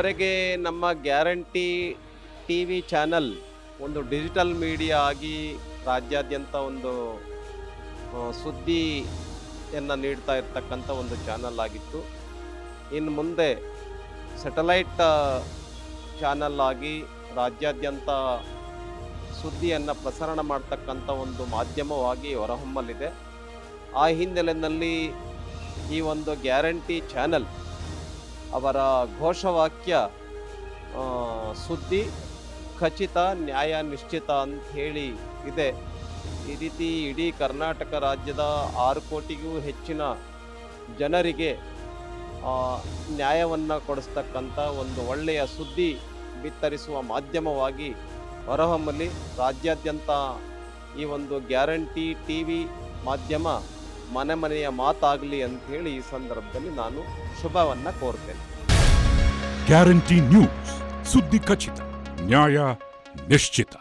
ಇಲ್ಲಿಯವರೆಗೆ ನಮ್ಮ guarantee T V channel ಒಂದು ಡಿಜಿಟಲ್ ಮೀಡಿಯಾ ಆಗಿ ರಾಜ್ಯಾದ್ಯಂತ ಒಂದು ಸುದ್ದಿಯನ್ನು ನೀಡ್ತಾ ಇರ್ತಕ್ಕಂಥ ಒಂದು ಚಾನಲ್ ಆಗಿತ್ತು. ಇನ್ನು ಮುಂದೆ ಸ್ಯಾಟಲೈಟ್ ಚಾನಲ್ ಆಗಿ ರಾಜ್ಯಾದ್ಯಂತ ಸುದ್ದಿಯನ್ನು ಪ್ರಸರಣ ಮಾಡ್ತಕ್ಕಂಥ ಒಂದು ಮಾಧ್ಯಮವಾಗಿ ಹೊರಹೊಮ್ಮಲಿದೆ. ಆ ಹಿನ್ನೆಲೆಯಲ್ಲಿ ಈ ಒಂದು ಗ್ಯಾರಂಟಿ ಚಾನಲ್ ಅವರ ಘೋಷವಾಕ್ಯ ಸುದ್ದಿ ಖಚಿತ, ನ್ಯಾಯ ನಿಶ್ಚಿತ ಅಂತ ಹೇಳಿ ಇದೆ. ಈ ರೀತಿ ಇಡೀ ಕರ್ನಾಟಕ ರಾಜ್ಯದ 6 ಕೋಟಿಗೂ ಹೆಚ್ಚಿನ ಜನರಿಗೆ ನ್ಯಾಯವನ್ನು ಕೊಡಿಸ್ತಕ್ಕಂಥ ಒಂದು ಒಳ್ಳೆಯ ಸುದ್ದಿ ಬಿತ್ತರಿಸುವ ಮಾಧ್ಯಮವಾಗಿ ಹೊರಹೊಮ್ಮಲಿ. ರಾಜ್ಯಾದ್ಯಂತ ಈ ಒಂದು ಗ್ಯಾರಂಟಿ ಟಿ ವಿ ಮಾಧ್ಯಮ ಮನೆ ಮನೆಯ ಮಾತಾಗಲಿ ಅಂಥೇಳಿ ಈ ಸಂದರ್ಭದಲ್ಲಿ ನಾನು ಶುಭವನ್ನು ಕೋರ್ತೇನೆ. ಗ್ಯಾರಂಟಿ ನ್ಯೂಸ್, ಸುದ್ದಿ ಖಚಿತ, ನ್ಯಾಯ ನಿಶ್ಚಿತ.